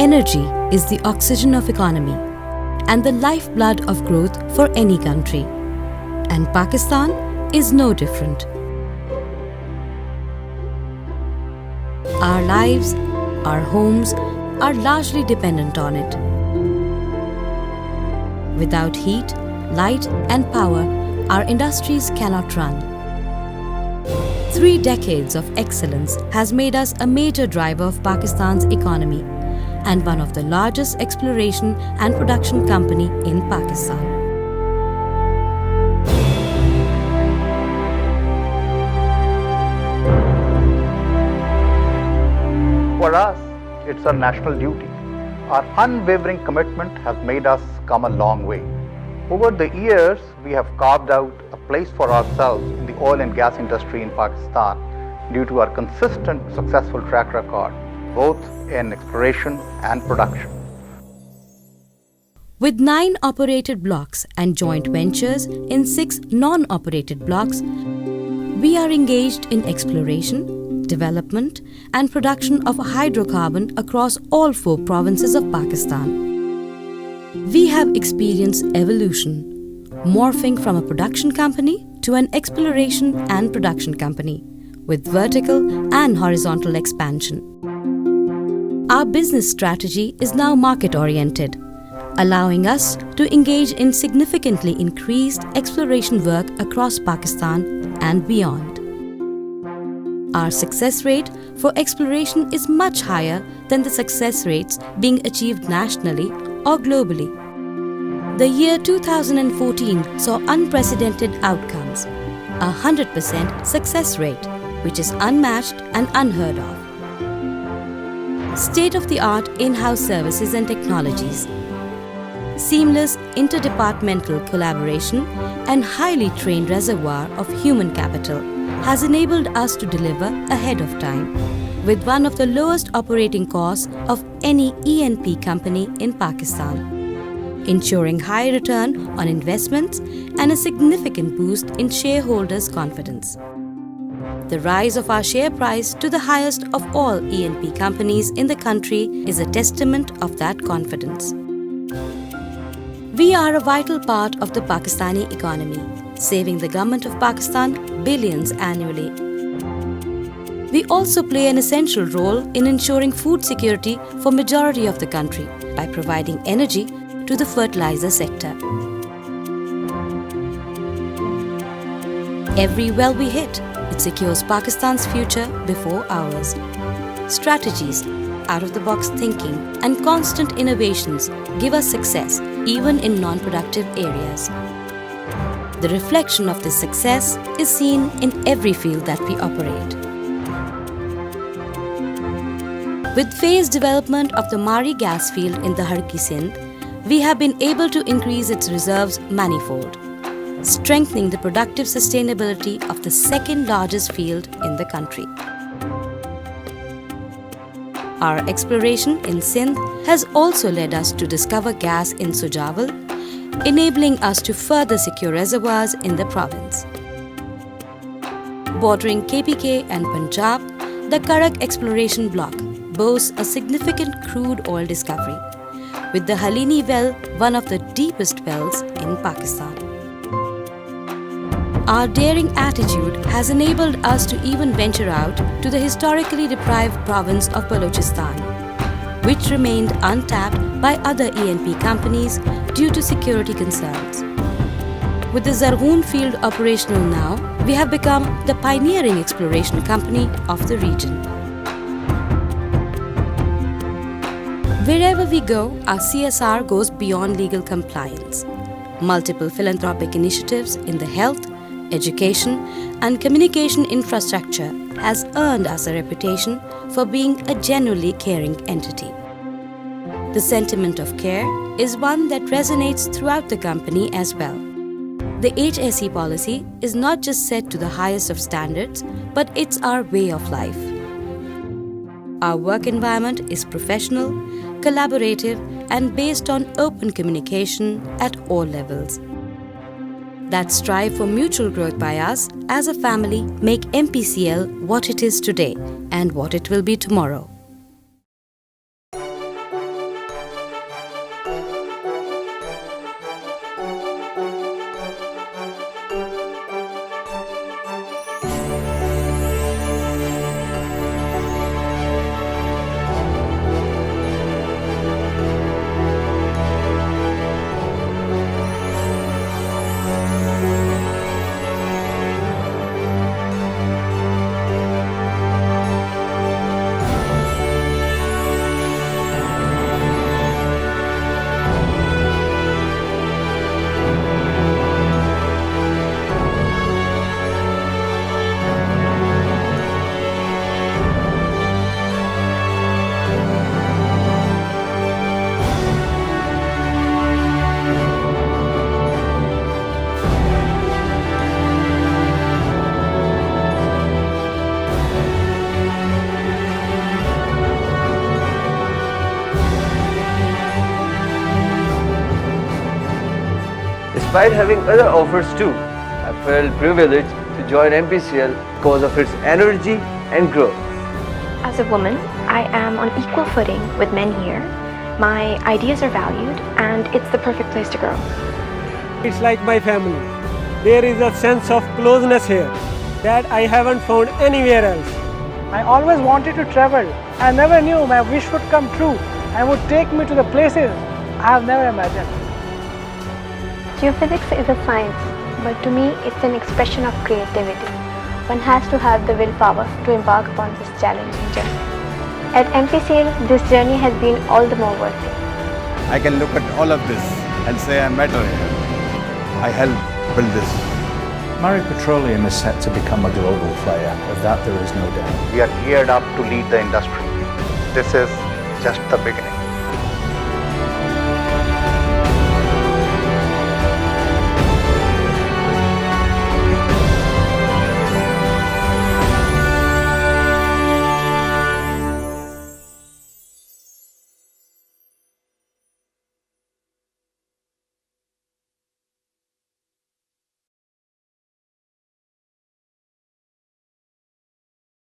Energy is the oxygen of economy and the lifeblood of growth for any country. And Pakistan is no different. Our lives, our homes are largely dependent on it. Without heat, light and power, our industries cannot run. 3 decades of excellence has made us a major driver of Pakistan's economy and one of the largest exploration and production company in Pakistan. For us, it's a national duty. Our unwavering commitment has made us come a long way. Over the years, we have carved out a place for ourselves in the oil and gas industry in Pakistan due to our consistent successful track record, both in exploration and production. With 9 operated blocks and joint ventures in 6 non-operated blocks, we are engaged in exploration, development and production of hydrocarbon across all 4 provinces of Pakistan. We have experienced evolution, morphing from a production company to an exploration and production company, with vertical and horizontal expansion. Our business strategy is now market-oriented, allowing us to engage in significantly increased exploration work across Pakistan and beyond. Our success rate for exploration is much higher than the success rates being achieved nationally or globally. The year 2014 saw unprecedented outcomes, a 100% success rate, which is unmatched and unheard of. State-of-the-art in-house services and technologies, seamless interdepartmental collaboration and highly trained reservoir of human capital has enabled us to deliver ahead of time, with one of the lowest operating costs of any E&P company in Pakistan, ensuring high return on investments and a significant boost in shareholders' confidence. The rise of our share price to the highest of all E&P companies in the country is a testament of that confidence. We are a vital part of the Pakistani economy, saving the government of Pakistan billions annually. We also play an essential role in ensuring food security for majority of the country by providing energy to the fertilizer sector. Every well we hit, it secures Pakistan's future before ours. Strategies, out-of-the-box thinking and constant innovations give us success even in non-productive areas. The reflection of this success is seen in every field that we operate. With phased development of the Mari gas field in the Harki Sindh, we have been able to increase its reserves manifold, strengthening the productive sustainability of the second largest field in the country. Our exploration in Sindh has also led us to discover gas in Sujawal, enabling us to further secure reservoirs in the province. Bordering KPK and Punjab, the Karak exploration block boasts a significant crude oil discovery, with the Halini well one of the deepest wells in Pakistan. Our daring attitude has enabled us to even venture out to the historically deprived province of Balochistan, which remained untapped by other E&P companies due to security concerns. With the Zargun field operational now, we have become the pioneering exploration company of the region. Wherever we go, our CSR goes beyond legal compliance. Multiple philanthropic initiatives in the health, education and communication infrastructure has earned us a reputation for being a genuinely caring entity. The sentiment of care is one that resonates throughout the company as well. The HSE policy is not just set to the highest of standards, but it's our way of life. Our work environment is professional, collaborative and based on open communication at all levels. That strive for mutual growth by us as a family make MPCL what it is today and what it will be tomorrow. despite having other offers too. I felt privileged to join MPCL because of its energy and growth. As a woman, I am on equal footing with men here. My ideas are valued and it's the perfect place to grow. It's like my family. There is a sense of closeness here that I haven't found anywhere else. I always wanted to travel. I never knew my wish would come true and would take me to the places I have never imagined. Geophysics is a science, but to me it's an expression of creativity. One has to have the willpower to embark upon this challenging journey. At MPCL, this journey has been all the more worth it. I can look at all of this and say I'm better here. I helped build this. Murray Petroleum is set to become a global player. Of that there is no doubt. We are geared up to lead the industry. This is just the beginning.